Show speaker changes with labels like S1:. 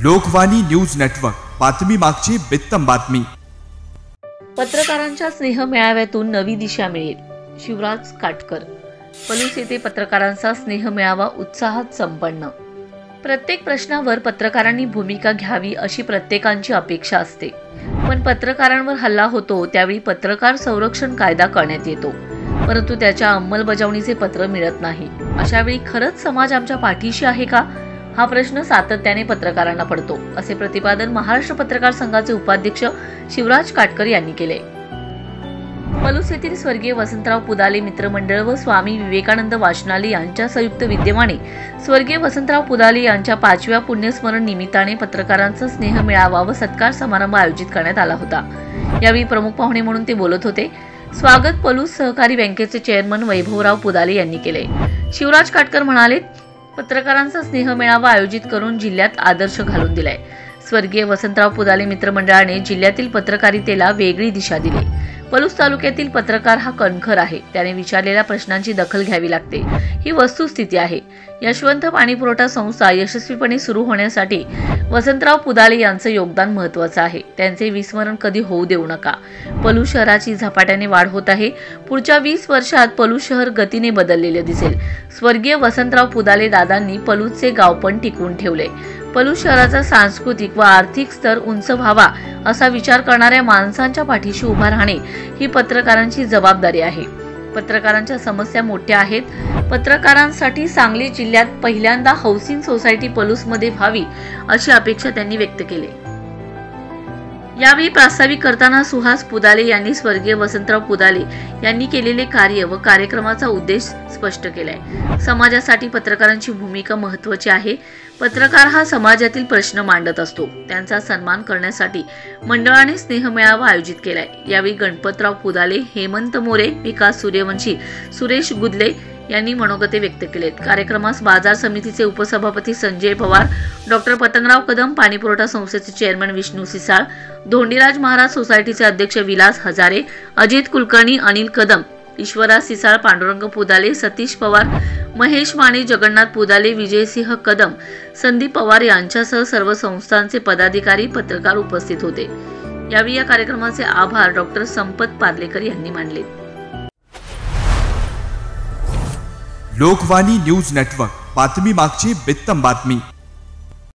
S1: Lokvani news network, बातमी मागची बित्तम बातमी।
S2: पत्रकारांच्या स्नेह मेळाव्यातून नवी दिशा मिळेल। शिवराज काटकर। पलूस येथे पत्रकारांचा स्नेह मेळावा उत्साहात संपन्न। प्रत्येक प्रश्नावर पत्रकारांनी भूमिका घ्यावी अशी प्रत्येकांची अपेक्षा असते, पण पत्रकारांवर हल्ला होतो त्यावेळी पत्रकार संरक्षण कायदा करण्यात येतो, परंतु त्याच्या अंमलबजावणीचे पत्र मिळत नाही। अशा वेळी खरंच समाज आमच्या पाठीशी आहे का, हा प्रश्न सातत्याने पत्रकारांना पडतो, असे प्रतिपादन महाराष्ट्र पत्रकार संघाचे उपाध्यक्ष शिवराज काटकर यांनी केले। पलूस येथील स्वर्गीय वसंतराव पुदाले मित्रमंडळ व स्वामी विवेकानंद वाचनालय यांच्या संयुक्त विद्यमाने स्वर्गीय वसंतराव पुदाले यांच्या 5व्या पुण्यस्मरण निमित्ताने पत्रकारांचा स्नेह मेळावा व सत्कार समारंभ आयोजित करण्यात आला होता। यावेळी प्रमुख पाहुणे म्हणून ते बोलत होते। स्वागत पलूस सहकारी बँकेचे चेअरमन वैभवराव पुदाले यांनी केले। शिवराज काटकर म्हणाले, पत्रकारांचा स्नेह मेळावा आयोजित करून जिल्ह्यात आदर्श घालून दिलाय। स्वर्गीय वसंतराव पुदाले मित्रमंडळाने जिल्ह्यातील पत्रकारितेला वेगळी दिशा दिली। पलूस तालुक्यातील पत्रकार हा कणखर आहे, त्याने विचारलेल्या प्रश्नांची दखल घ्यावी लागते, ही वस्तुस्थिती आहे। यशवंत पाणीपुरवठा संस्था यशस्वीपणे सुरू होण्यासाठी वसंतराव पुदाले यांचे योगदान महत्त्वाचे आहे, त्यांचे विस्मरण कधी होऊ देऊ नका। पलूस शहराची झपाट्याने वाढ होत आहे। पुढच्या 20 वर्षात पलूस शहर गतीने बदललेले दिसेल। स्वर्गीय वसंतराव पुदाले दादांनी पलूसचे गावपण टिकवून ठेवले। पलूस शहराचा सांस्कृतिक व आर्थिक स्तर उंच व्हावा असा विचार करणाऱ्या माणसांच्या पाठीशी उभा राहणे ही पत्रकारांची जबाबदारी आहे। पत्रकारांच्या समस्या मोठ्या आहेत। पत्रकारांसाठी सांगली जिल्ह्यात पहिल्यांदा हाऊसिंग सोसायटी पलूसमध्ये व्हावी अशी अपेक्षा त्यांनी व्यक्त केली। यावेळी प्रास्ताविक करताना सुहास पुदाले यांनी स्वर्गीय वसंतराव पुदाले यांनी केलेले कार्य व कार्यक्रमाचा उद्देश स्पष्ट केलाय। समाजासाठी पत्रकारांची भूमिका महत्त्वाची आहे। पत्रकार हा समाजातील प्रश्न मांडत असतो, त्यांचा सन्मान करण्यासाठी मंडळाने स्नेह मेळावा आयोजित केलाय। यावेळी गणपतराव पुदाले, हेमंत मोरे, विकास सूर्यवंशी, सुरेश गुदले यांनी मनोगते व्यक्त केलेत। कार्यक्रमास बाजार समितीचे उपसभापती संजय पवार, डॉक्टर पतंगराव कदम, पाणीपुरवठा संस्थेचे चेअरमन विष्णू सिसाळ, धोंडीराज महाराज सोसायटीचे अध्यक्ष विलास हजारे, अजित कुलकर्णी, अनिल कदम, ईश्वरा सिसाळ, पांडुरंग पुदाले, सतीश पवार, महेश माने, जगन्नाथ पुदाले, विजयसिंह कदम, संदीप पवार यांच्यासह सर्व संस्थांचे पदाधिकारी, पत्रकार उपस्थित होते। यावेळी या कार्यक्रमाचे आभार डॉक्टर संपत पार्लेकर यांनी मानले।
S1: लोकवाणी न्यूज नेटवर्क, बातमी मागची बित्तम बातमी।